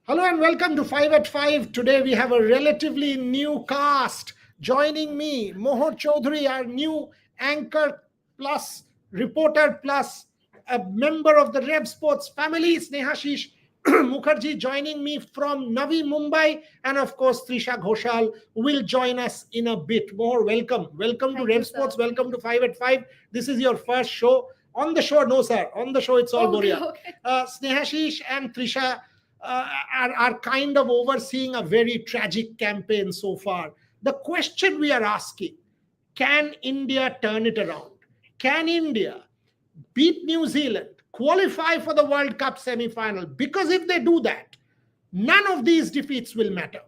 Hello and welcome to 5 at 5. Today we have a relatively new cast. Joining me, Mohor Chaudhary, our new anchor plus reporter plus a member of the Rev Sports family, Snehashish Mukherjee joining me from Navi Mumbai, and of course Trisha Ghoshal will join us in a bit. Mohor, welcome. Welcome to Thank you, Rev sir. Sports. Welcome to 5 at 5. This is your first show. On the show, no sir. On the show, it's all Okay, Boria. okay. Snehashish and Trisha are kind of overseeing a very tragic campaign so far. The question we are asking, can India turn it around? Can India beat New Zealand, qualify for the World Cup semi final? Because if they do that, none of these defeats will matter.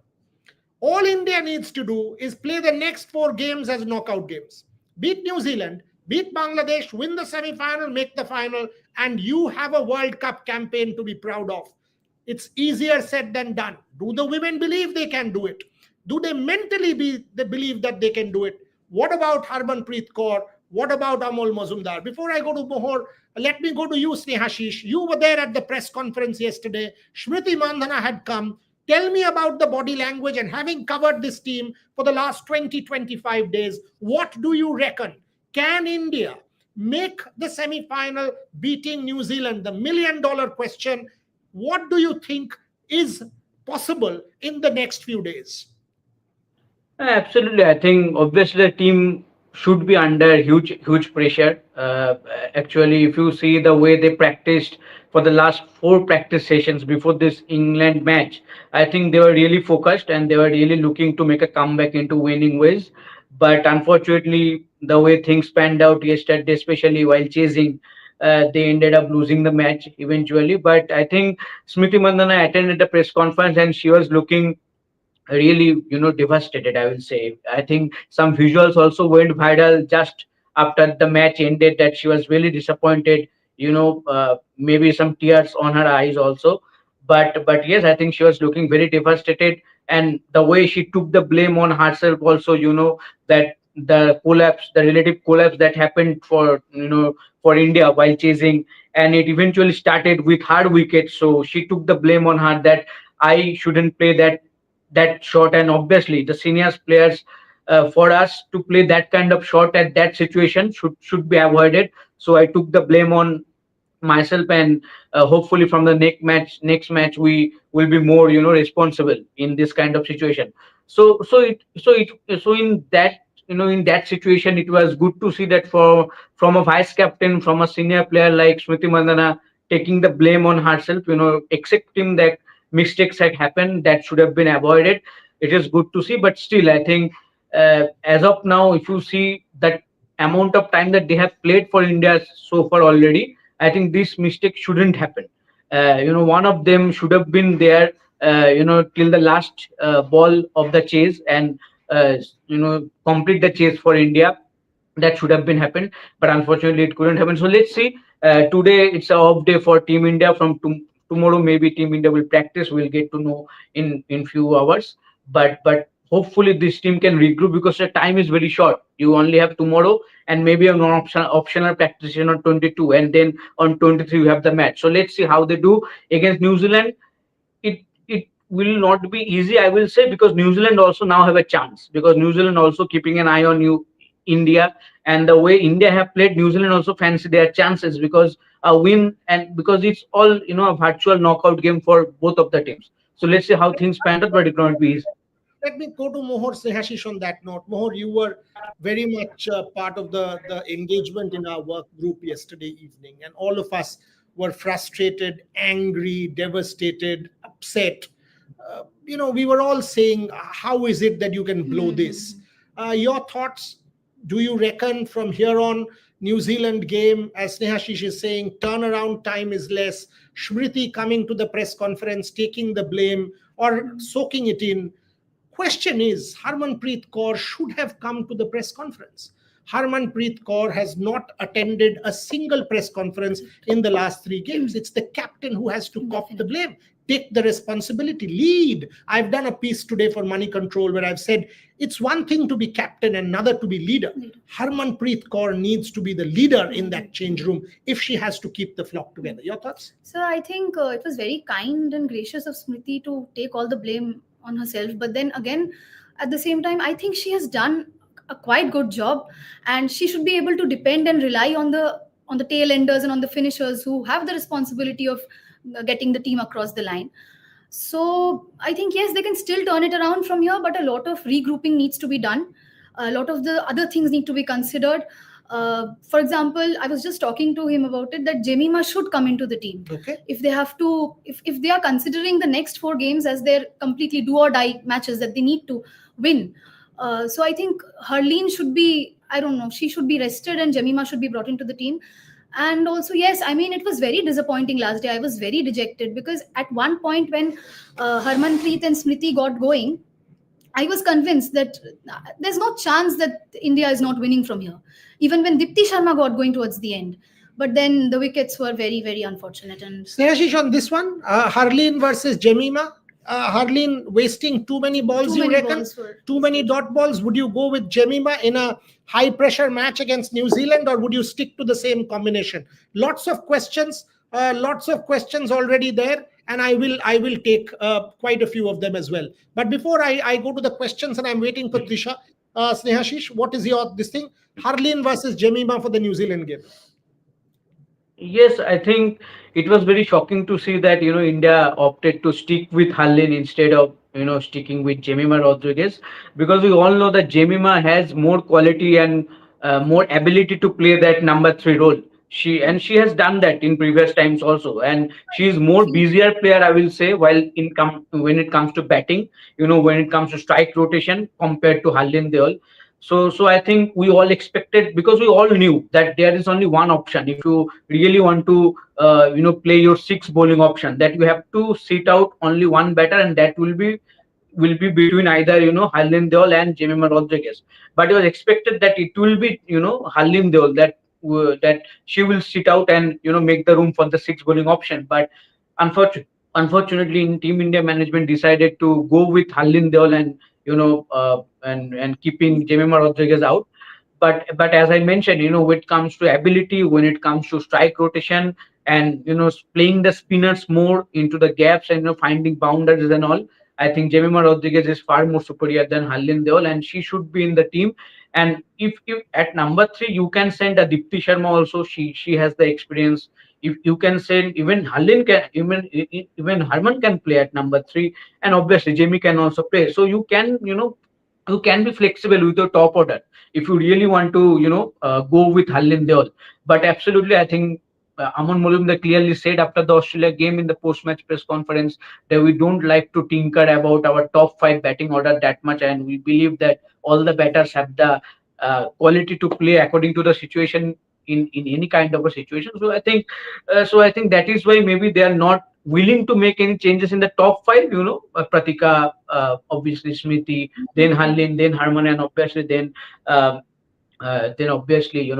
All India needs to do is play the next four games as knockout games. Beat New Zealand, beat Bangladesh, win the semi final, make the final, and you have a World Cup campaign to be proud of. It's easier said than done. Do the women believe they can do it? Do they they believe that they can do it? What about Harmanpreet Kaur? What about Amol Mazumdar? Before I go to Mohor, let me go to you, Snehashish. You were there at the press conference yesterday. Smriti Mandhana had come. Tell me about the body language, and having covered this team for the last 20-25 days, what do you reckon? Can India make the semi final beating New Zealand? The $1 million question. What do you think is possible in the next few days? Absolutely. I think obviously the team should be under huge pressure. Actually, if you see the way they practiced for the last four practice sessions before this England match, I think they were really focused and they were really looking to make a comeback into winning ways. But unfortunately, the way things panned out yesterday, especially while chasing, they ended up losing the match eventually. But I think Smriti Mandana attended the press conference and she was looking really devastated, I will say. I think some visuals also went viral just after the match ended, that she was really disappointed, maybe some tears on her eyes also. But yes, I think she was looking very devastated, and the way she took the blame on herself also, that the relative collapse that happened for India while chasing, and it eventually started with her wicket, so she took the blame on her, that I shouldn't play that shot. And obviously the seniors players, for us to play that kind of shot at that situation should be avoided. So I took the blame on myself, and hopefully from the next match we will be more responsible in this kind of situation. So in that, in that situation, it was good to see that from a vice captain, from a senior player like Smriti Mandana, taking the blame on herself, accepting that mistakes had happened that should have been avoided. It is good to see, but still I think, as of now, if you see that amount of time that they have played for India so far already, I think this mistake shouldn't happen. One of them should have been there, till the last ball of the chase, and complete the chase for India. That should have been happened, but unfortunately it couldn't happen. So let's see. Today it's a off day for Team India. From tomorrow, maybe Team India will practice. We'll get to know in few hours. But hopefully this team can regroup, because the time is very short. You only have tomorrow and maybe an optional practice session on 22, and then on 23 you have the match. So let's see how they do against New Zealand. It will not be easy, I will say, because New Zealand also now have a chance, because New Zealand also keeping an eye on you, India, and the way India have played, New Zealand also fancy their chances, because a win, and because it's all a virtual knockout game for both of the teams. So let's see how things pan out, but it won't be easy. Let me go to Mohor Snehashish on that note. Mohor, you were very much part of the engagement in our work group yesterday evening, and all of us were frustrated, angry, devastated, upset. We were all saying, how is it that you can blow this? Your thoughts? Do you reckon from here on, New Zealand game, as Snehashish is saying, turnaround time is less? Smriti coming to the press conference, taking the blame or soaking it in. Question is, Harmanpreet Kaur should have come to the press conference. Harmanpreet Kaur has not attended a single press conference in the last 3 games. It's the captain who has to cop the blame, take the responsibility, lead. I've done a piece today for Money Control where I've said it's one thing to be captain and another to be leader. Harmanpreet Kaur needs to be the leader in that change room if she has to keep the flock together. Your thoughts? So I think it was very kind and gracious of Smriti to take all the blame on herself. But then again, at the same time, I think she has done a quite good job, and she should be able to depend and rely on the tail enders and on the finishers who have the responsibility of getting the team across the line. So I think yes, they can still turn it around from here, but a lot of regrouping needs to be done. A lot of the other things need to be considered. For example, I was just talking to him about it that Jemima should come into the team. Okay. If they have to, if they are considering the next 4 games as their completely do or die matches that they need to win. So I think Harleen should be, I don't know, she should be rested and Jemima should be brought into the team. And also, yes, I mean, it was very disappointing last day. I was very dejected because at one point when Harmanpreet and Smriti got going, I was convinced that there's no chance that India is not winning from here, even when Dipti Sharma got going towards the end. But then the wickets were very, very unfortunate. And Snehashish, on this one, Harleen versus Jemima. Harleen wasting too many balls, you reckon? Too many dot balls. Would you go with Jemima in a high pressure match against New Zealand, or would you stick to the same combination? Lots of questions already there, and I will take quite a few of them as well. But before I go to the questions, and I'm waiting for Trisha, Snehashish, what is your this thing? Harleen versus Jemima for the New Zealand game. Yes, I think it was very shocking to see that India opted to stick with Harleen instead of sticking with Jemima Rodriguez, because we all know that Jemima has more quality and more ability to play that number 3 role. She has done that in previous times also, and she is more busier player, I will say, while when it comes to batting, when it comes to strike rotation compared to Harleen Deol. So I think we all expected, because we all knew that there is only one option if you really want to play your 6 bowling option, that you have to sit out only one batter, and that will be between either Harleen Deol and Jemima Rodriguez. But it was expected that it will be Harleen Deol, that she will sit out and make the room for the 6 bowling option. But unfortunately, in Team India management decided to go with Harleen Deol and and keeping Jemima Rodriguez out. But as I mentioned, when it comes to ability, when it comes to strike rotation, and playing the spinners more into the gaps, and finding boundaries and all, I think Jemima Rodriguez is far more superior than Harleen Deol, and she should be in the team. And if at number 3 you can send a Dipti Sharma also, she has the experience. If you can send, even Harleen can, even Harman can play at number 3, and obviously Jamie can also play. So you can be flexible with your top order if you really want to go with Harleen Deol. But absolutely, I think Aman Molumdar clearly said after the Australia game in the post-match press conference that we don't like to tinker about our top 5 batting order that much, and we believe that all the batters have the quality to play according to the situation in any kind of a situation. So I think that is why maybe they are not willing to make any changes in the top 5. Pratika, obviously Smriti, then Harleen, then Harman, and obviously then obviously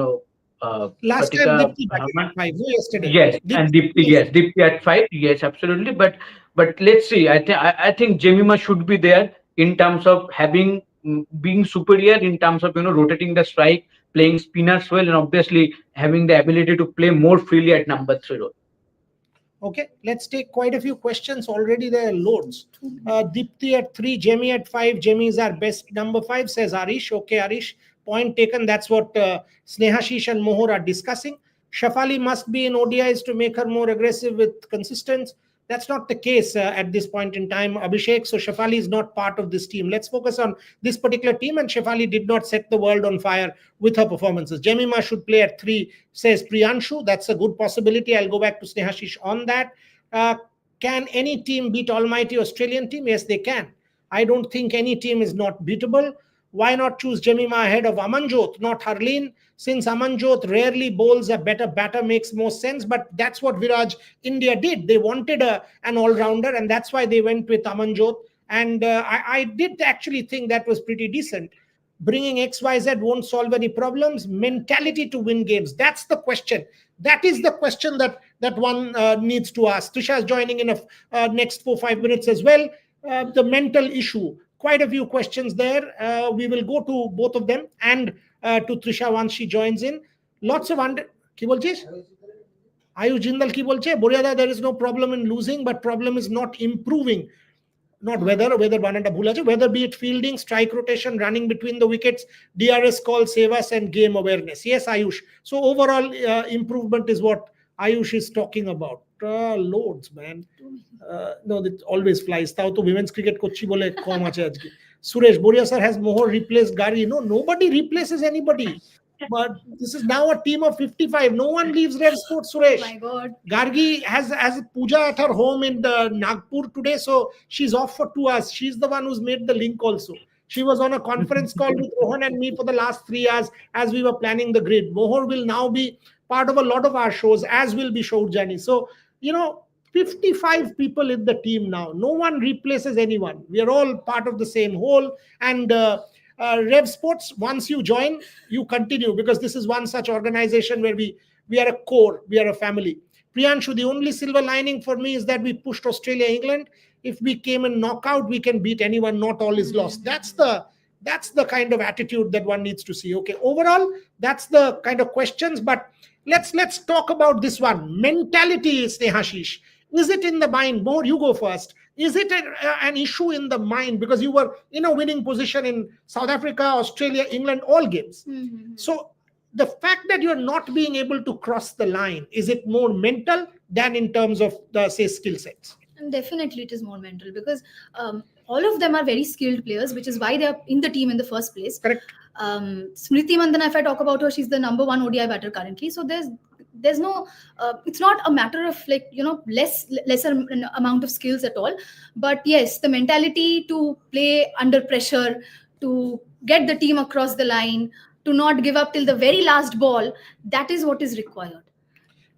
Last time Pratika, Dipti batted Harman. at 5, no, yesterday. Yes, and Dipti, Yes. yes, Dipti at 5, yes, absolutely. But let's see. I think Jemima should be there in terms of having being superior in terms of rotating the strike, playing spinners well, and obviously having the ability to play more freely at number 3 role. Okay, let's take quite a few questions. Already there are loads. Dipti at 3, Jemmy at 5. Jemmy is our best number 5, says Arish. Okay, Arish, point taken. That's what Snehashish and Mohor are discussing. Shafali must be in ODIs to make her more aggressive with consistence. That's not the case at this point in time, Abhishek. So Shafali is not part of this team. Let's focus on this particular team. And Shafali did not set the world on fire with her performances. Jemima should play at 3, says Priyanshu. That's a good possibility. I'll go back to Snehashish on that. Can any team beat almighty Australian team? Yes, they can. I don't think any team is not beatable. Why not choose Jemima ahead of Amanjot, not Harleen? Since Amanjot rarely bowls a better batter, makes more sense. But that's what Viraj India did. They wanted an all-rounder, and that's why they went with Amanjot. And I did actually think that was pretty decent. bringing XYZ won't solve any problems. Mentality to win games. That's the question. That is the question that one needs to ask. Trisha is joining in a next 4-5 minutes as well. The mental issue. Quite a few questions there. We will go to both of them and to Trisha once she joins in. Lots of under. কি বলছিস? Ayush Jindal কি বলছে? Boriada, there is no problem in losing, but problem is not improving. Not whether বানানটা ভুল আছে, whether be it fielding, strike rotation, running between the wickets, DRS call, save us, and game awareness. Yes, Ayush. So overall improvement is what Ayush is talking about. Loads, man. No, it always flies. তাও তো women's cricket করছি বলে কম আছে আজকে. Suresh, Boria sir, has Mohor replaced Gari? No, nobody replaces anybody. But this is now a team of 55. No one leaves Red Sports, Suresh. My God. Gargi has puja at her home in the Nagpur today, so she's off for 2 hours. She's the one who's made the link also. She was on a conference call with Rohan and me for the last 3 hours as we were planning the grid. Mohor will now be part of a lot of our shows, as will be Shaurjani. So, 55 people in the team now. No one replaces anyone. We are all part of the same whole. And Rev Sports, once you join, you continue, because this is one such organization where we are a core, we are a family. Priyanshu, the only silver lining for me is that we pushed Australia, England. If we came in knockout, we can beat anyone. Not all is lost. That's the kind of attitude that one needs to see. Okay, overall, that's the kind of questions. But let's talk about this one. Mentality, Snehashish. Is it in the mind? More, you go first. Is it an issue in the mind? Because you were in a winning position in South Africa, Australia, England, all games. Mm-hmm. So the fact that you're not being able to cross the line, is it more mental than in terms of the, say, skill sets? And definitely it is more mental, because all of them are very skilled players, which is why they are in the team in the first place. Correct. Smriti Mandhana, if I talk about her, she's the number 1 ODI batter currently. So there's no it's not a matter of lesser amount of skills at all, but yes, the mentality to play under pressure, to get the team across the line, to not give up till the very last ball, that is what is required.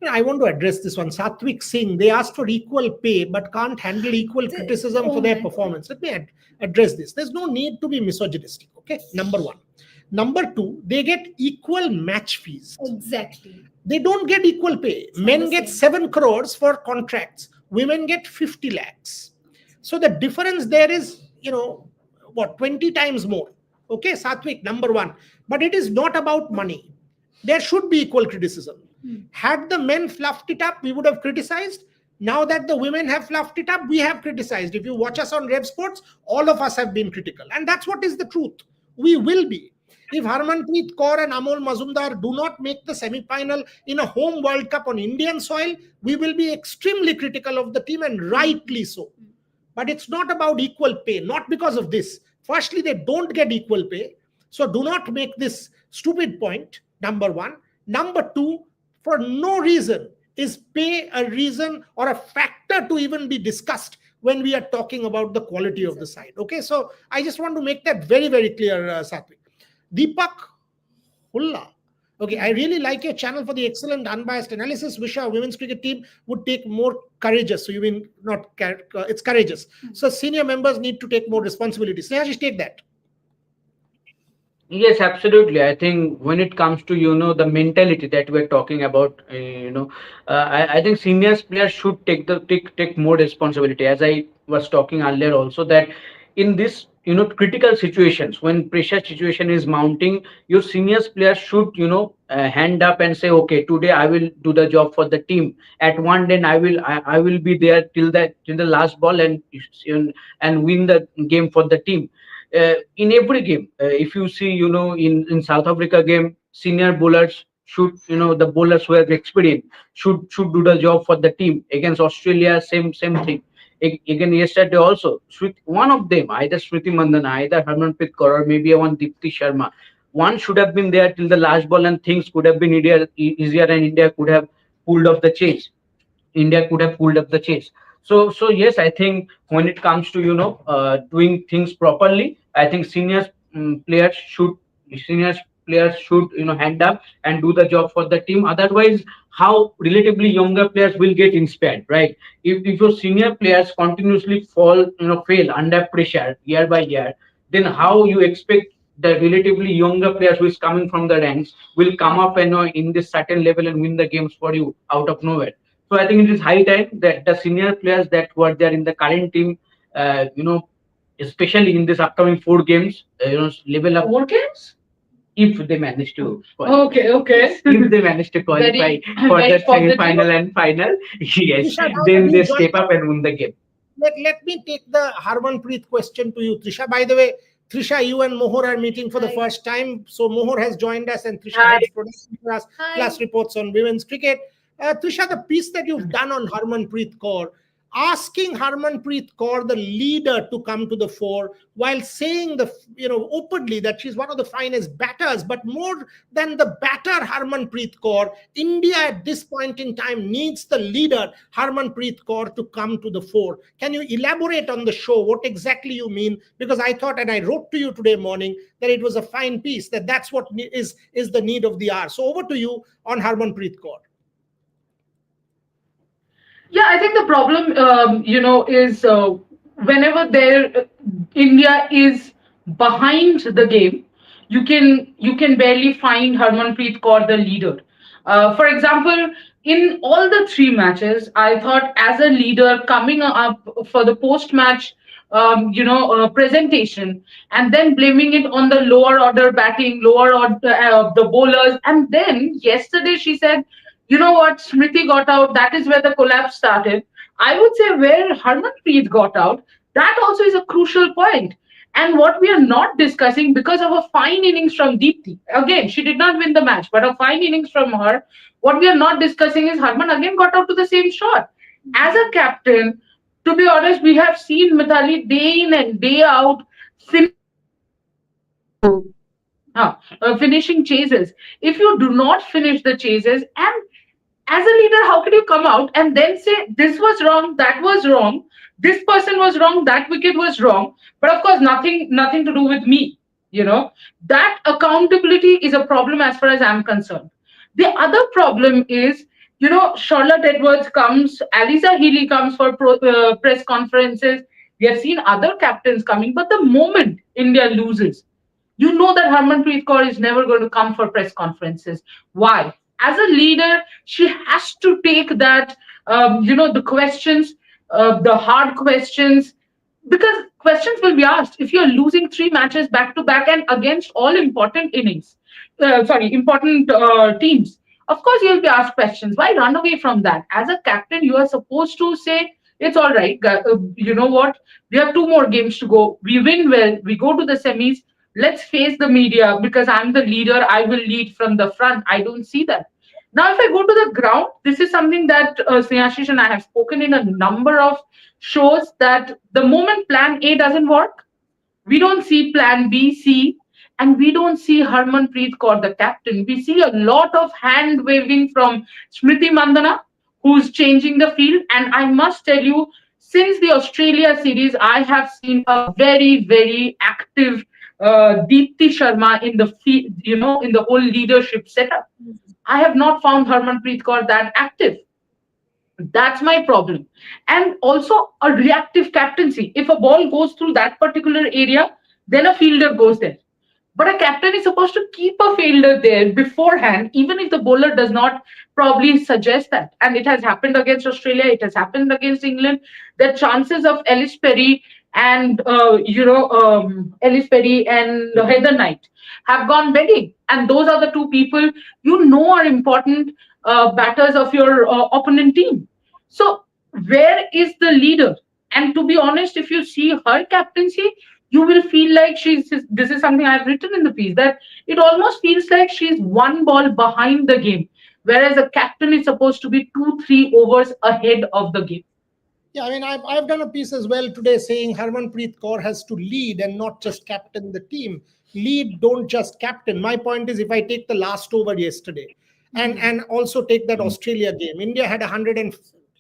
I want to address this one. Satwik Singh, they asked for equal pay but can't handle equal criticism for their performance. Let me address this. There's no need to be misogynistic. Okay, number 1. Number 2, they get equal match fees. Exactly. They don't get equal pay. Men get 7 crores for contracts. Women get 50 lakhs. So the difference there is, 20 times more. Okay, Satwik, number 1. But it is not about money. There should be equal criticism. Had the men fluffed it up, we would have criticized. Now that the women have fluffed it up, we have criticized. If you watch us on Rev Sports, all of us have been critical. And that's what is the truth. We will be. If Harmanpreet Kaur and Amol Mazumdar do not make the semi-final in a home World Cup on Indian soil, we will be extremely critical of the team, and rightly so. But it's not about equal pay, not because of this. Firstly, they don't get equal pay. So do not make this stupid point, number 1. Number 2, for no reason is pay a reason or a factor to even be discussed when we are talking about the quality of the side. Okay, so I just want to make that very, very clear, Satwik. Deepak Hulla. Okay, I really like your channel for the excellent unbiased analysis. Wish our women's cricket team would take more courageous. So you mean not, it's courageous. So senior members need to take more responsibility. Snehashish, take that. Yes, absolutely. I think when it comes to the mentality that we're talking about, I think senior players should take more responsibility. As I was talking earlier, also that in this critical situations, when pressure situation is mounting, your senior players should hand up and say, okay, today I will do the job for the team. At one end, I will be there till the last ball and win the game for the team. In every game, if you see, in South Africa game, senior bowlers should, the bowlers who have experience should do the job for the team. Against Australia, same thing. Again, yesterday also, one of them, either Smriti Mandhana, either Harmanpreet Kaur, or maybe one Deepti Sharma, one should have been there till the last ball, and things could have been easier, and India could have pulled off the chase. So yes, I think when it comes to doing things properly, I think players should hand up and do the job for the team. Otherwise, how relatively younger players will get inspired, right? If your senior players continuously fail under pressure year by year, then how you expect the relatively younger players who is coming from the ranks will come up and in this certain level and win the games for you out of nowhere. So I think it is high time that the senior players that were there in the current team, especially in this upcoming 4 games, level up. What games? If they manage to qualify. Okay. If they manage to qualify for the semi-final and final, yes, Trisha, now that then they you joined step up and win the game. let me take the Harmanpreet question to you, Trisha. By the way, Trisha, you and Mohor are meeting for the Hi. first time. So Mohor has joined us, and Trisha Hi. heads production for us, Hi. plus reports on women's cricket. Trisha, the piece that you've done on Harmanpreet Kaur, asking Harmanpreet Kaur, the leader, to come to the fore, while saying openly that she's one of the finest batters, but more than the batter Harmanpreet Kaur, India at this point in time needs the leader Harmanpreet Kaur to come to the fore. Can you elaborate on the show what exactly you mean? Because I thought, and I wrote to you today morning, that it was a fine piece, that's what is the need of the hour. So over to you on Harmanpreet Kaur. Yeah, I think the problem, is whenever India is behind the game, you can barely find Harmanpreet Kaur the leader. For example, in all the 3 matches, I thought as a leader coming up for the post-match, presentation, and then blaming it on the lower order batting, lower order the bowlers, and then yesterday she said, you know what, Smriti got out. That is where the collapse started. I would say where Harmanpreet got out, that also is a crucial point. And what we are not discussing, because of a fine innings from Deepthi, again, she did not win the match, but a fine innings from her, what we are not discussing is Harman again got out to the same shot. As a captain, to be honest, we have seen Mithali day in and day out finishing chases. If you do not finish the chases, and as a leader, how can you come out and then say this was wrong, that was wrong, this person was wrong, that wicket was wrong, but of course nothing to do with me. That accountability is a problem as far as I'm concerned. The other problem is, Charlotte Edwards comes, Aliza Healy comes for press conferences. We have seen other captains coming, but the moment India loses, you know that Harmanpreet Kaur is never going to come for press conferences. Why? As a leader, she has to take that, the questions, the hard questions, because questions will be asked if you're losing 3 matches back to back and against all important important teams. Of course, you'll be asked questions. Why run away from that? As a captain, you are supposed to say, it's all right. You know what? We have 2 more games to go. We win well. We go to the semis. Let's face the media, because I'm the leader. I will lead from the front. I don't see that. Now, if I go to the ground, this is something that Snehashish and I have spoken in a number of shows, that the moment plan A doesn't work, we don't see plan B, C, and we don't see Harmanpreet Kaur, the captain. We see a lot of hand waving from Smriti Mandana, who's changing the field. And I must tell you, since the Australia series, I have seen a very, very active Deepthi Sharma in the field, in the whole leadership setup. I have not found Harmanpreet Kaur that active. That's my problem. And also a reactive captaincy. If a ball goes through that particular area, then a fielder goes there. But a captain is supposed to keep a fielder there beforehand, even if the bowler does not probably suggest that. And it has happened against Australia, it has happened against England. The chances of Ellis Perry and Heather Knight have gone begging. And those are the 2 people are important batters of your opponent team. So where is the leader? And to be honest, if you see her captaincy, you will feel like this is something I've written in the piece, that it almost feels like she's 1 ball behind the game, whereas a captain is supposed to be 2-3 overs ahead of the game. Yeah, I mean, I've done a piece as well today saying Harmanpreet Kaur has to lead and not just captain the team. Lead, don't just captain. My point is, if I take the last over yesterday and also take that Australia game, India had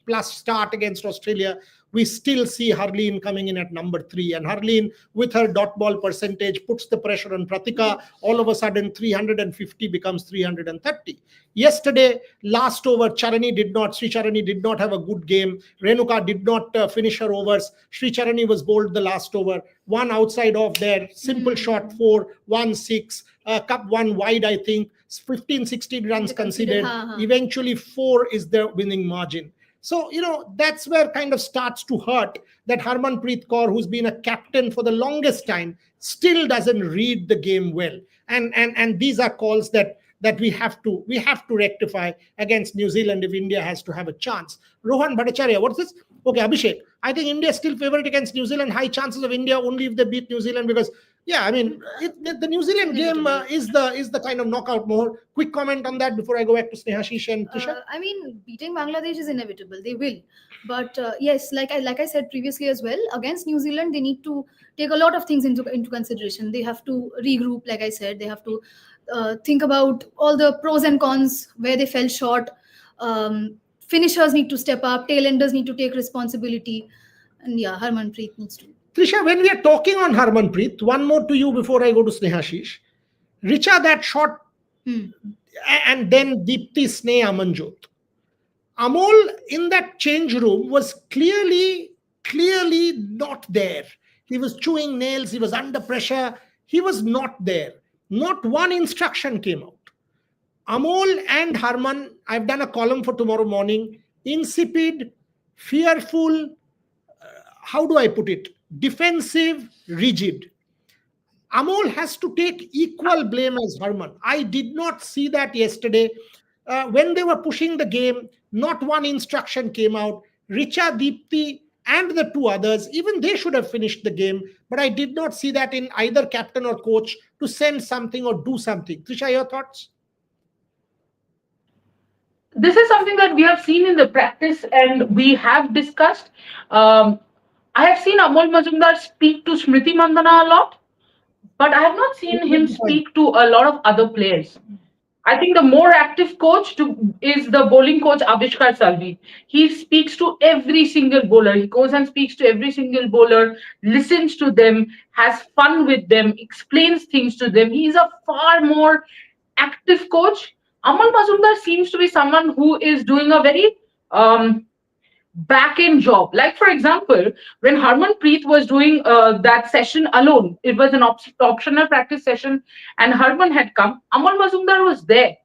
plus start against Australia, we still see Harleen coming in at number 3. And Harleen, with her dot ball percentage, puts the pressure on Pratika. All of a sudden, 350 becomes 330. Yesterday, last over, Sri Charani did not have a good game. Renuka did not finish her overs. Sri Charani was bowled the last over. One outside off there, simple shot, 4, 1, 6, cup one wide, I think. 15, 16 runs conceded. Eventually, 4 is the winning margin. So, that's where kind of starts to hurt that Harmanpreet Kaur, who's been a captain for the longest time, still doesn't read the game well. And these are calls that we have to rectify against New Zealand if India has to have a chance. Rohan Bhattacharya, what's this? Okay, Abhishek, I think India is still favourite against New Zealand. High chances of India only if they beat New Zealand, because the New Zealand game is the kind of knockout more. Quick comment on that before I go back to Snehashish and Trisha. Beating Bangladesh is inevitable. They will. But yes, like I said previously as well, against New Zealand, they need to take a lot of things into consideration. They have to regroup, like I said. They have to think about all the pros and cons, where they fell short. Finishers need to step up. Tailenders need to take responsibility. And yeah, Harmanpreet needs to. Trisha, when we are talking on Harmanpreet, one more to you before I go to Snehashish. Richa, that shot, and then Deepti, Sneh, Amanjot. Amol in that change room was clearly not there. He was chewing nails. He was under pressure. He was not there. Not one instruction came out. Amol and Harman, I've done a column for tomorrow morning. Insipid, fearful, how do I put it? Defensive, rigid. Amol has to take equal blame as Harman. I did not see that yesterday. When they were pushing the game, not one instruction came out. Richa, Deepti, and the 2 others, even they should have finished the game. But I did not see that in either captain or coach to send something or do something. Trisha, your thoughts? This is something that we have seen in the practice and we have discussed. I have seen Amol Majumdar speak to Smriti Mandana a lot, but I have not seen him speak to a lot of other players. I think the more active coach is the bowling coach Avishkar Salvi. He speaks to every single bowler. He goes and speaks to every single bowler, listens to them, has fun with them, explains things to them. He's a far more active coach. Amol Majumdar seems to be someone who is doing a very back-end job. Like, for example, when Harmanpreet was doing that session alone, it was an optional practice session, and Harman had come. Amol Majumdar was there.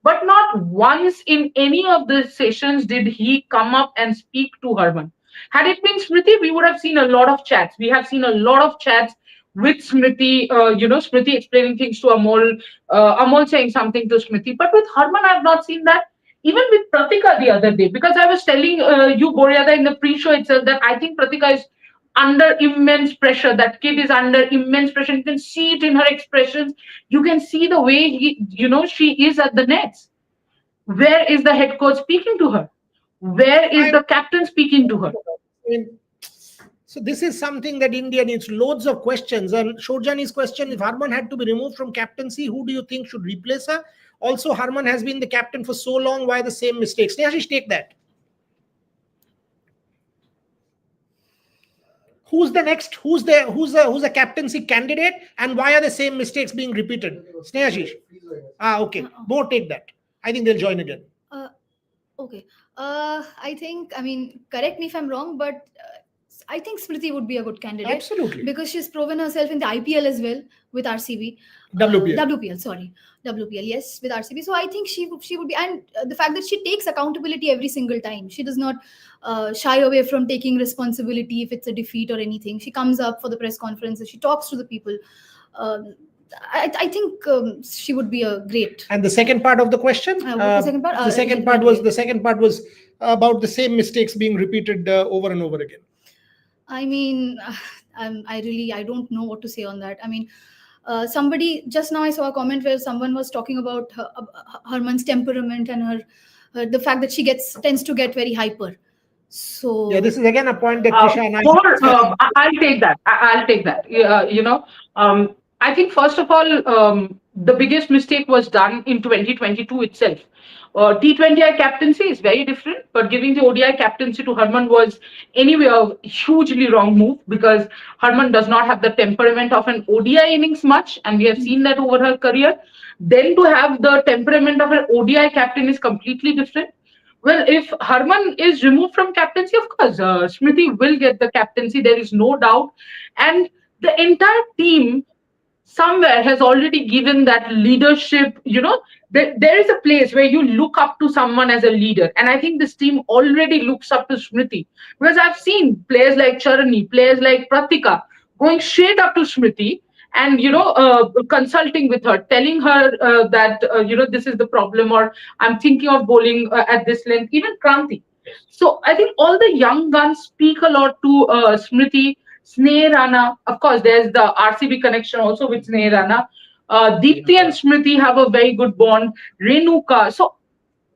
But not once in any of the sessions did he come up and speak to Harman. Had it been Smriti, we would have seen a lot of chats. We have seen a lot of chats with Smriti, Smriti explaining things to Amol, Amol saying something to Smriti. But with Harman, I have not seen that. Even with Pratika the other day, because I was telling you, Boryada, in the pre-show itself, that I think Pratika is under immense pressure. That kid is under immense pressure. You can see it in her expressions. You can see the way she is at the nets. Where is the head coach speaking to her? Where is the captain speaking to her? So this is something that India needs. Loads of questions. And Shorjani's question, if Harman had to be removed from captaincy, who do you think should replace her? Also, Harman has been the captain for so long. Why the same mistakes? Snehashish, take that. Who's the next? Who's a captaincy candidate? And why are the same mistakes being repeated? Snehashish. Okay. More take that. I think they'll join again. Okay. I think, correct me if I'm wrong, but I think Smriti would be a good candidate. Absolutely. Because she's proven herself in the IPL as well with RCB. WPL, yes, with RCB. So I think she would be, and the fact that she takes accountability every single time. She does not shy away from taking responsibility if it's a defeat or anything. She comes up for the press conferences. She talks to the people. I think she would be a great. And the second part of the question? The second part? The second part was about the same mistakes being repeated over and over again. I don't know what to say on that. Somebody just now, I saw a comment where someone was talking about Harman's temperament and the fact that she tends to get very hyper. So yeah, this is again a point that Trisha and I'll take that. I'll take that. I think first of all, the biggest mistake was done in 2022 itself. T20I captaincy is very different, but giving the ODI captaincy to Harman was anyway a hugely wrong move because Harman does not have the temperament of an ODI innings much, and we have seen that over her career. Then to have the temperament of an ODI captain is completely different. Well, if Harman is removed from captaincy, of course, Smriti will get the captaincy. There is no doubt, and the entire team somewhere has already given that leadership. There is a place where you look up to someone as a leader, and I think this team already looks up to Smriti because I've seen players like Charani, players like Pratika going straight up to Smriti and consulting with her, telling her that this is the problem, or I'm thinking of bowling at this length. Even Kranti. So I think all the young guns speak a lot to Smriti. Sneh Rana, of course, there's the RCB connection also with Sneh Rana. Deepthi and Smriti have a very good bond. Renuka. So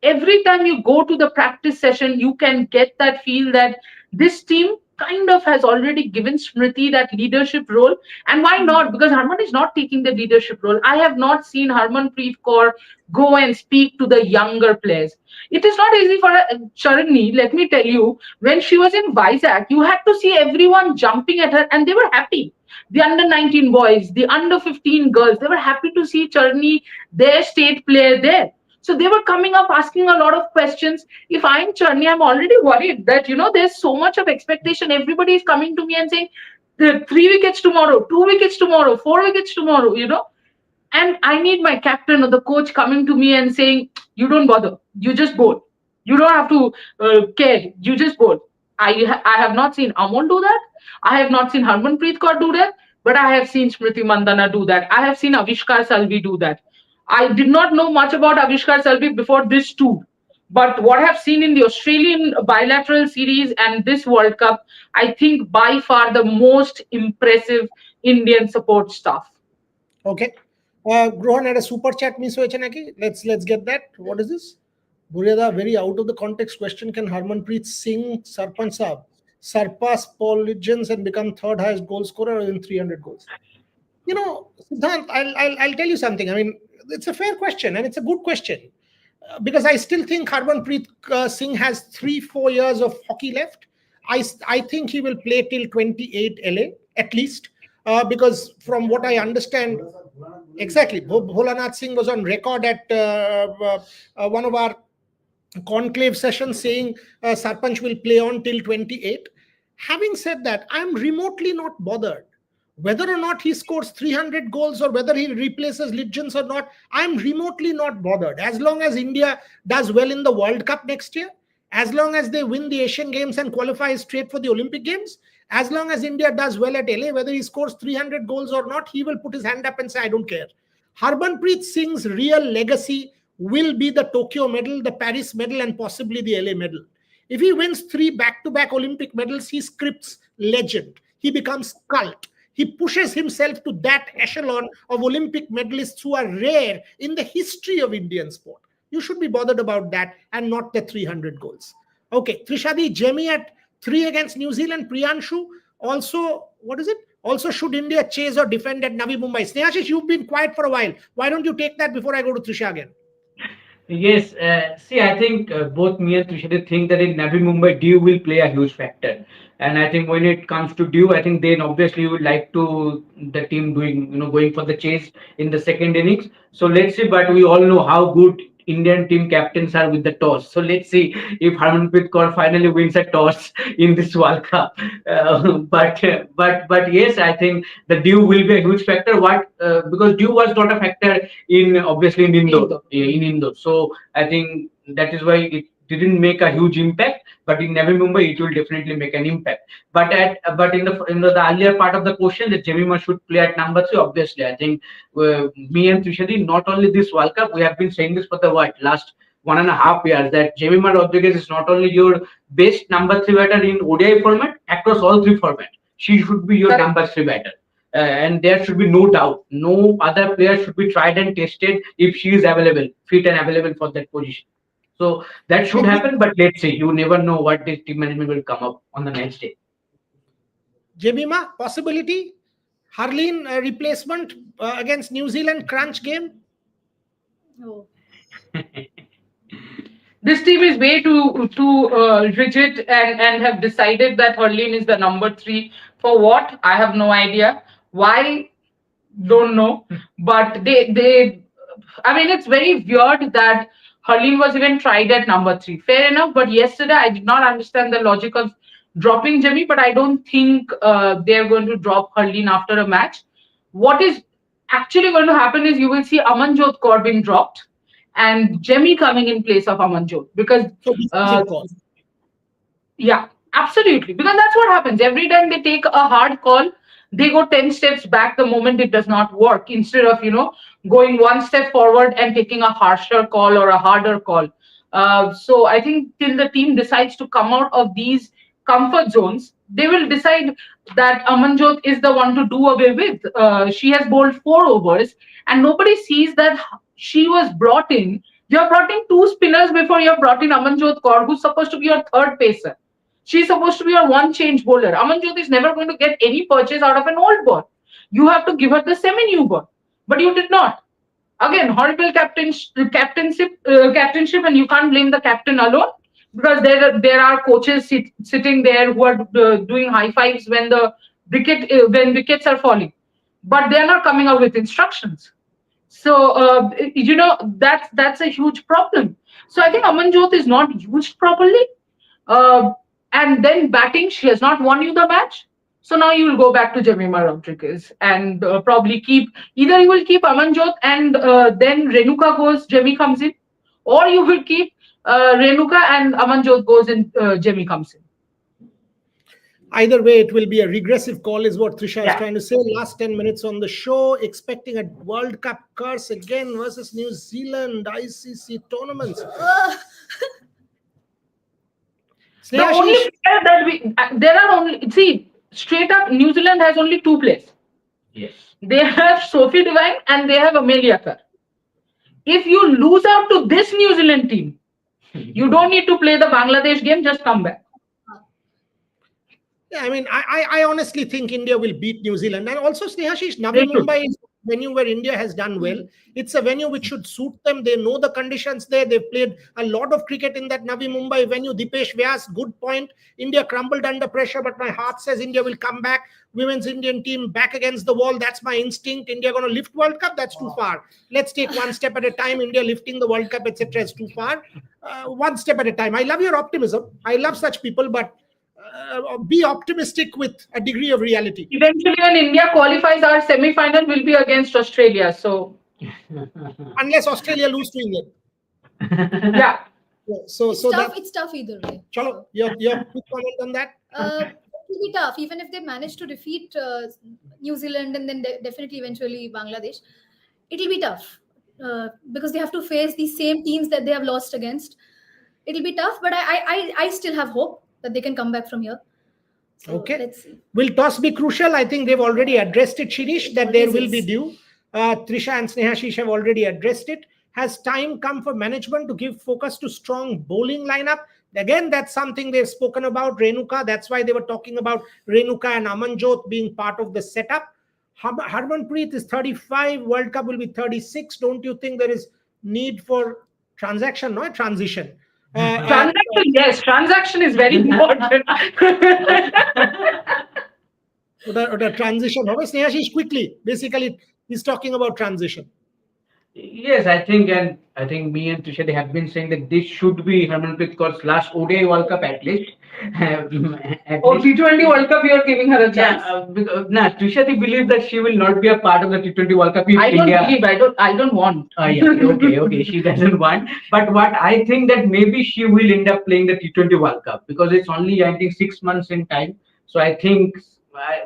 every time you go to the practice session, you can get that feel that this team kind of has already given Smriti that leadership role. And why not? Because Harman is not taking the leadership role. I have not seen Harmanpreet Kaur go and speak to the younger players. It is not easy for Charani, let me tell you, when she was in Vizag, you had to see everyone jumping at her and they were happy. The under 19 boys, the under 15 girls, they were happy to see Charani, their state player there. So they were coming up asking a lot of questions. If I'm Charni, I'm already worried that, there's so much of expectation. Everybody is coming to me and saying, the 3 wickets tomorrow, 2 wickets tomorrow, 4 wickets tomorrow. And I need my captain or the coach coming to me and saying, you don't bother, you just bowl. You don't have to care, you just bowl. I have not seen Amon do that. I have not seen Harmanpreet Kaur do that. But I have seen Smriti Mandana do that. I have seen Avishkar Salvi do that. I did not know much about Avishkar Salvi before this tour. But what I have seen in the Australian bilateral series and this World Cup, I think by far the most impressive Indian support staff. Okay. Grohan had a super chat miss hoyeche naki. Let's get that. What is this? Buryada, very out of the context question. Can Harmanpreet Singh Sarpanch Saab surpass Paul Lidgens and become third highest goal scorer in 300 goals? Siddhant, I'll tell you something. I mean, it's a fair question and it's a good question because I still think Harmanpreet Singh has 3-4 years of hockey left. I think he will play till 28 LA at least because from what I understand, exactly, Bholanath Singh was on record at one of our conclave sessions saying Sarpanch will play on till 28. Having said that, I'm remotely not bothered. Whether or not he scores 300 goals or whether he replaces Lidgens or not, I'm remotely not bothered. As long as India does well in the World Cup next year, as long as they win the Asian Games and qualify straight for the Olympic Games, as long as India does well at LA, whether he scores 300 goals or not, he will put his hand up and say, I don't care. Harmanpreet Singh's real legacy will be the Tokyo medal, the Paris medal, and possibly the LA medal. If he wins 3 back-to-back Olympic medals, he scripts legend. He becomes cult. He pushes himself to that echelon of Olympic medalists who are rare in the history of Indian sport. You should be bothered about that and not the 300 goals. Okay, Trishadi, Jemmy at 3 against New Zealand, Priyanshu. Also, what is it? Also, should India chase or defend at Navi Mumbai? Snehashish, you've been quiet for a while. Why don't you take that before I go to Trisha again? Yes, see, I think both me and Trishadi think that in Navi Mumbai, Dew will play a huge factor. And I think when it comes to Dew, I think then obviously you would like to the team doing, going for the chase in the second innings. So let's see, but we all know how good Indian team captains are with the toss. So let's see if Harmanpreet Kaur finally wins a toss in this World Cup. But yes, I think the Dew will be a huge factor. What because Dew was not a factor in obviously in Indore. In Indore. So I think that is why it didn't make a huge impact. But in Navi Mumbai, it will definitely make an impact. But in the earlier part of the question, that Jemima should play at number 3. Obviously, I think me and Trishadi, not only this World Cup, we have been saying this for the last 1.5 years that Jemima Rodriguez is not only your best number 3 batter in ODI format across all 3 formats. She should be your number 3 batter. And there should be no doubt. No other player should be tried and tested if she is available, fit and available for that position. So that should happen, but let's see. You never know what the team management will come up on the next day. Jemima, possibility? Harleen replacement against New Zealand crunch game? Oh. This team is way too rigid and have decided that Hurleen is the number three. For what? I have no idea. Why? Don't know. But they I mean, it's very weird that Hurleen was even tried at number three. Fair enough, but yesterday I did not understand the logic of dropping Jimmy, but I don't think they're going to drop Hurleen after a match. What is actually going to happen is you will see Amanjot Kaur being dropped and Jemmy coming in place of Amanjot because So uh, defensive call. yeah, absolutely. Because that's what happens. Every time they take a hard call, they go 10 steps back the moment it does not work instead of, going one step forward and taking a harsher call or a harder call. So I think till the team decides to come out of these comfort zones, they will decide that Amanjot is the one to do away with. She has bowled 4 overs and nobody sees that she was brought in. You have brought in two spinners before you have brought in Amanjot Kaur, who's supposed to be your third pacer. She's supposed to be your one change bowler. Amanjot is never going to get any purchase out of an old ball. You have to give her the semi-new ball, but you did not. Again, horrible captainship, and you can't blame the captain alone because there are coaches sitting there who are doing high fives when the when wickets are falling, but they are not coming out with instructions. So that's a huge problem. So I think Amanjot is not used properly. Uh, and then batting, she has not won you the match. So now you will go back to Jemima Rodriguez and probably keep either you will keep Amanjot and then Renuka goes, Jemmy comes in, or you will keep Renuka and Amanjot goes and Jemmy comes in. Either way, it will be a regressive call, is what Trisha is Yeah. trying to say. Last 10 minutes on the show, expecting a World Cup curse again versus New Zealand ICC tournaments. The only player that there are only see straight up New Zealand has only two players. Yes. They have Sophie Devine and they have Amelia Kerr. If you lose out to this New Zealand team, you don't need to play the Bangladesh game. Just come back. Yeah, I mean, I honestly think India will beat New Zealand. And also, Snehashish, Navi They should. Mumbai is a venue where India has done well. It's a venue which should suit them. They know the conditions there. They've played a lot of cricket in that Navi Mumbai venue. Dipesh Vyas, good point. India crumbled under pressure, but my heart says India will come back. Women's Indian team back against the wall. That's my instinct. India going to lift World Cup? That's too far. Let's take one step at a time. India lifting the World Cup, etc. is too far. One step at a time. I love your optimism. I love such people, but be optimistic with a degree of reality. Eventually, when India qualifies, our semi-final will be against Australia. So, Unless Australia lose to England. yeah. So It's tough either way. Chalo, your quick comment on that. It will be tough, even if they manage to defeat New Zealand and then definitely eventually Bangladesh. It'll be tough because they have to face the same teams that they have lost against. It'll be tough, but I still have hope that they can come back from here. So Okay. let's see. Will toss be crucial? I think they've already addressed it, Shirish, that there will be Yes. due. Trisha and Snehashish have already addressed it. Has time come for management to give focus to strong bowling lineup? Again, that's something they've spoken about. Renuka, that's why they were talking about Renuka and Amanjot being part of the setup. Harmanpreet is 35. World Cup will be 36. Don't you think there is need for transition? Transaction, yes, transaction is very important. The transition. Snehashish, quickly. Basically, he's talking about transition. Yes, I think me and Trisha they have been saying that this should be Harmanpreet Kaur's last ODI World Cup at least. At least. T20 World Cup, you are giving her a chance. Trisha they believe that she will not be a part of the T20 World Cup if I don't India. believe. I don't want. Yeah, okay. She doesn't want. But what I think that maybe she will end up playing the T20 World Cup because it's only I think 6 months in time. So I think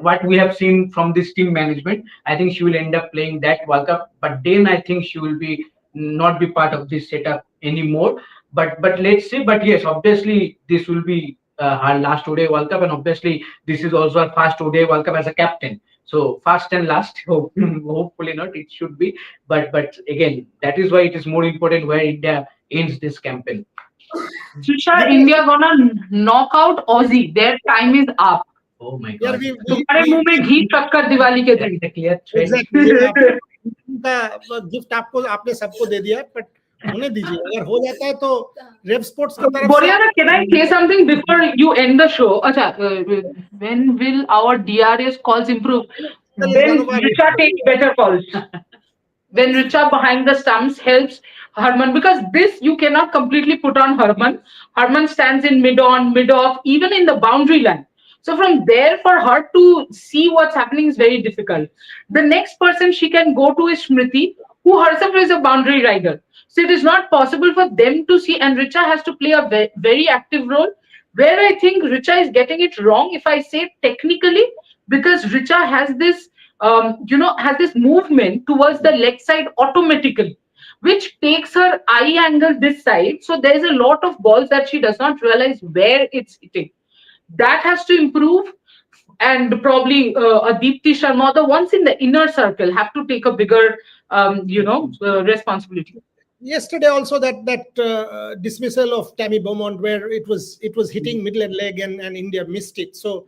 what we have seen from this team management, I think she will end up playing that World Cup. But then I think she will be not be part of this setup anymore. But let's see. But yes, obviously this will be her last ODI World Cup, and obviously this is also her first ODI World Cup as a captain. So first and last, hopefully not. It should be, but again, that is why it is more important where India ends this campaign. Trisha, India gonna knock out Aussie. Their time is up. Oh my Yeah, God! तुम्हारे मुंह में घी टक्कर दिवाली के दिन. That's a clear trend. Exactly. का gift आपको आपने सबको दे दिया है, but होने दीजिए, अगर हो जाता है तो रेव स्पोर्ट्स की तरफ से Boriana, can I say something before you end the show? Acha, when will our DRS calls improve? is one When of our Richa takes better calls. When Richa behind the stumps helps Harman, because this you cannot completely put on Harman. Harman stands in mid on, mid off, even in the boundary line. So from there, for her to see what's happening is very difficult. The next person she can go to is Smriti, who herself is a boundary rider. So it is not possible for them to see, and Richa has to play a very active role. Where I think Richa is getting it wrong, if I say technically, because Richa has this has this movement towards the leg side automatically, which takes her eye angle this side. So there is a lot of balls that she does not realize where it's hitting. That has to improve. And probably a Deepti Sharma, the ones in the inner circle, have to take a bigger, responsibility. yesterday also that dismissal of Tammy Beaumont, where it was hitting middle and leg, and India missed it. So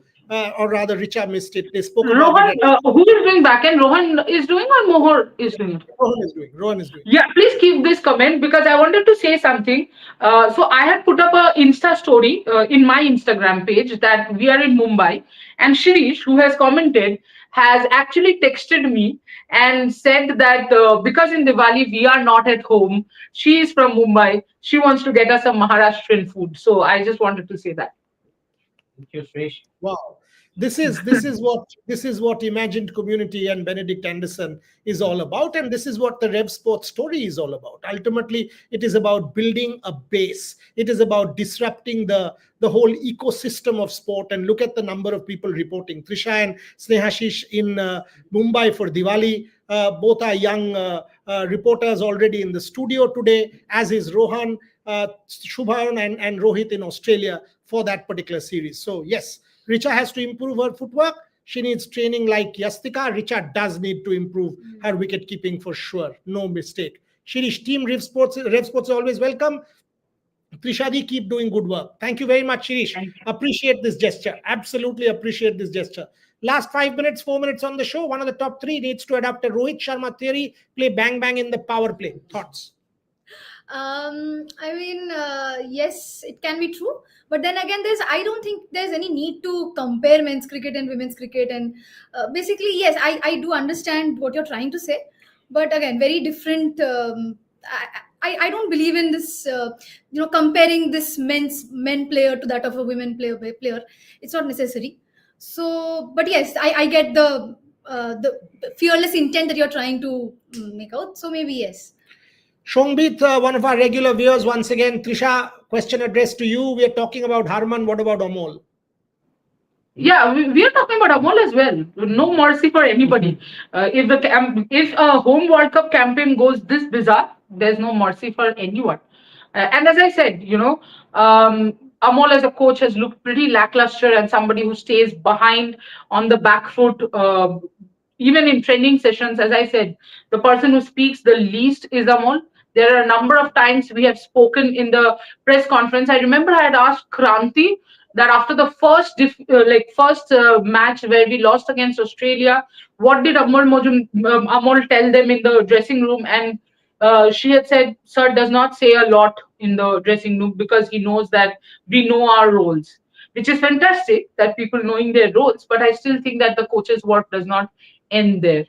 or rather Richa missed it. They spoke about it. Rohan, who is doing back end? Rohan is doing or Mohor is doing it? Rohan is doing. Yeah, please keep this comment because I wanted to say something. So I had put up a Insta story in my Instagram page that we are in Mumbai, and Shirish, who has commented, has actually texted me and said that because in Diwali we are not at home, she is from Mumbai. She wants to get us some Maharashtrian food. So I just wanted to say that. Thank you, Suresh. Wow. This is what imagined community and Benedict Anderson is all about, and this is what the Rev Sports story is all about. Ultimately, it is about building a base. It is about disrupting the whole ecosystem of sport. And look at the number of people reporting. Trisha and Snehashish in Mumbai for Diwali. Both are young reporters already in the studio today, as is Rohan, Shubhan, and Rohit in Australia for that particular series. So yes, Richa has to improve her footwork. She needs training like Yastika. Richa does need to improve her wicket keeping for sure. No mistake. Shirish, Team Rev Sports is always welcome. Trishadi, keep doing good work. Thank you very much, Shirish. Thank you. Appreciate this gesture. Absolutely appreciate this gesture. Last 5 minutes, 4 minutes on the show. One of the top three needs to adopt a Rohit Sharma theory, play bang bang in the power play. Thoughts? I mean, yes, it can be true, but then again, I don't think there's any need to compare men's cricket and women's cricket. And basically, yes, I do understand what you're trying to say, but again, very different. I don't believe in this, comparing this men player to that of a women player. It's not necessary. So, but yes, I get the fearless intent that you're trying to make out. So maybe yes. Shongbit, one of our regular viewers, once again. Trisha, question addressed to you. We are talking about Harman. What about Amol? Yeah, we are talking about Amol as well. No mercy for anybody. If a home World Cup campaign goes this bizarre, there's no mercy for anyone. And as I said, Amol as a coach has looked pretty lackluster and somebody who stays behind on the back foot. Even in training sessions, as I said, the person who speaks the least is Amol. There are a number of times we have spoken in the press conference. I remember I had asked Kranti that after the first match where we lost against Australia, what did Amol tell them in the dressing room? And she had said, "Sir does not say a lot in the dressing room because he knows that we know our roles." Which is fantastic that people knowing their roles, but I still think that the coach's work does not end there.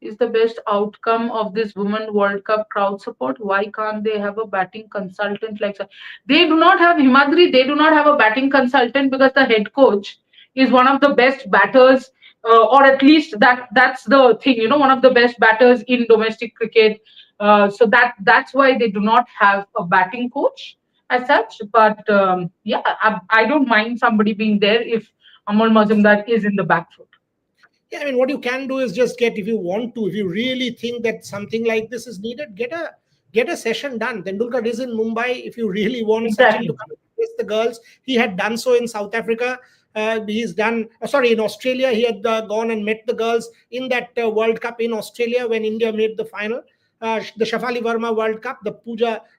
Is the best outcome of this Women World Cup crowd support? Why can't they have a batting consultant like that? They do not have Himadri, they do not have a batting consultant because the head coach is one of the best batters, or at least that's the thing, one of the best batters in domestic cricket. So that's why they do not have a batting coach as such. But yeah, I don't mind somebody being there if Amol Mazumdar is in the back foot. Yeah, I mean, what you can do is just get, if you want to, if you really think that something like this is needed, get a session done. Tendulkar is in Mumbai. If you really want Sachin to Exactly. come with the girls, he had done so in South Africa. He's done, in Australia. He had gone and met the girls in that World Cup in Australia when India made the final. The Shafali Verma World Cup, the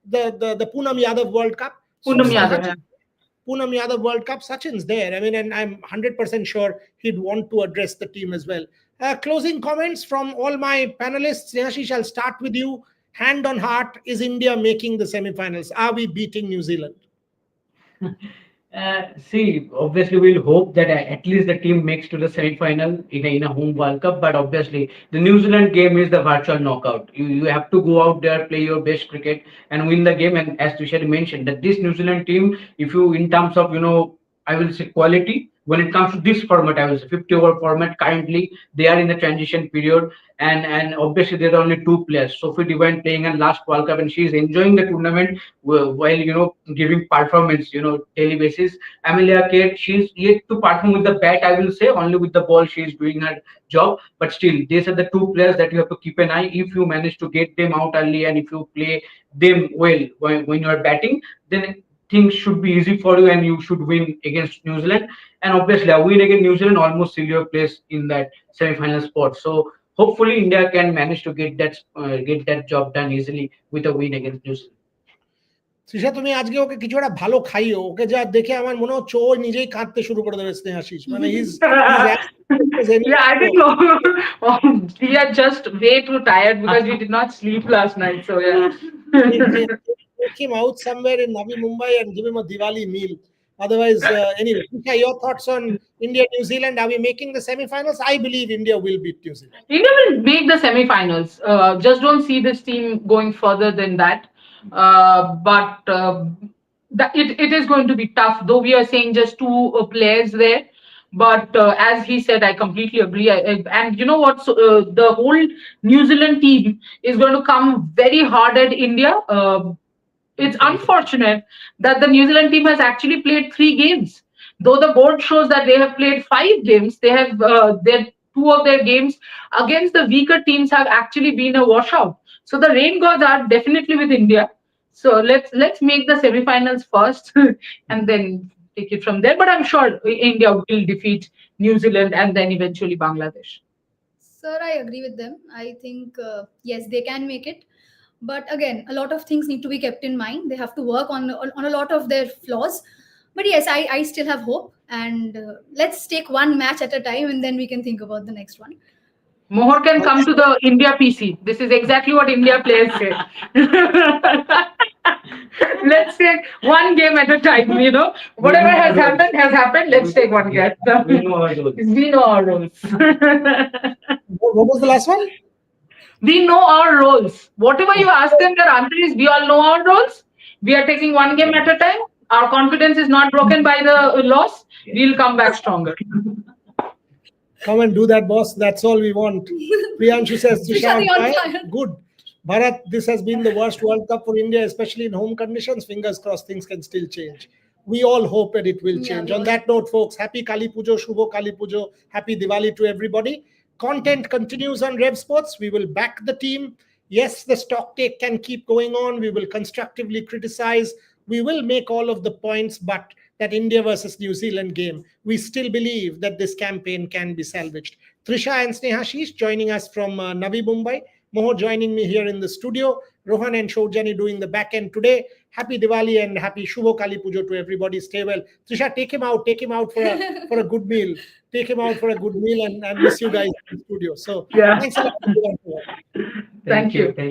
the Poonam Yadav World Cup. So Poonam Yadav, Sachin, yeah. Poonam Yadav World Cup, Sachin's there. I mean, and I'm 100% sure he'd want to address the team as well. Closing comments from all my panelists. Snehashish, I'll start with you. Hand on heart, is India making the semi-finals? Are we beating New Zealand? See, obviously, we'll hope that at least the team makes to the semi-final in a home World Cup. But obviously, the New Zealand game is the virtual knockout. You have to go out there, play your best cricket, and win the game. And as Tushar mentioned, that this New Zealand team, if you in terms of I will say quality. When it comes to this format, I will say 50-over format. Currently, they are in the transition period, and obviously there are only two players. Sophie Devine playing in last World Cup, and she is enjoying the tournament while giving performance daily basis. Amelia Kate, she's yet to perform with the bat, I will say. Only with the ball she is doing her job, but still these are the two players that you have to keep an eye. If you manage to get them out early and if you play them well when you are batting, then things should be easy for you and you should win against New Zealand. And obviously a win against New Zealand almost seal your place in that semi-final spot. So hopefully India can manage to get that job done easily with a win against New Zealand. Trisha, তুমি আজকে ওকে কিছু একটা ভালো খাইও, ওকে যা দেখে আমার মনে হচ্ছে ও নিজেই কাঁদতে শুরু করে দেবে স্নেহাশিস, মানে Yeah, I didn't know. We are just way too tired because we did not sleep last night. So yeah. take him out somewhere in Navi Mumbai and give him a Diwali meal. Otherwise, anyway, Tushar, your thoughts on India, New Zealand? Are we making the semi-finals? I believe India will beat New Zealand. India will make the semi-finals. Just don't see this team going further than that. But it is going to be tough, though we are saying just two players there. But as he said, I completely agree. And you know what? So, the whole New Zealand team is going to come very hard at India. It's unfortunate that the New Zealand team has actually played 3 games. Though the board shows that they have played 5 games, they have their 2 of their games against the weaker teams have actually been a washout. So the rain gods are definitely with India. So let's make the semi-finals first and then take it from there. But I'm sure India will defeat New Zealand and then eventually Bangladesh. Sir, I agree with them. I think, yes, they can make it. But again, a lot of things need to be kept in mind. They have to work on a lot of their flaws. But yes, I still have hope. And let's take one match at a time and then we can think about the next one. Mohor can come to the India PC. This is exactly what India players say. Let's take one game at a time, Whatever has happened. Let's take one game. We know our rules. We know our rules. What was the last one? We know our roles. Whatever you ask them, their answer is we all know our roles. We are taking one game at a time. Our confidence is not broken by the loss. We'll come back stronger. Come and do that, boss. That's all we want. Priyanshu says, Trisha, Trisha, you're fine. tired. Good. Bharat, this has been the worst World Cup for India, especially in home conditions. Fingers crossed, things can still change. We all hope that it will change. Yeah, On that note, folks, happy Kali Pujo, Shubho Kali Pujo, happy Diwali to everybody. Content continues on Rev Sports. We will back the team. Yes, the stock take can keep going on. We will constructively criticize. We will make all of the points, but that India versus New Zealand game, we still believe that this campaign can be salvaged. Trisha and Snehashish joining us from Navi Mumbai. Mohor joining me here in the studio. Rohan and Shojani doing the back end today. Happy Diwali and happy Shubho Kali Pujo to everybody. Stay well. Trisha, take him out for a good meal. Take him out for a good meal and miss you guys in the studio. So Yeah. thanks a lot. Thank you. Thank you.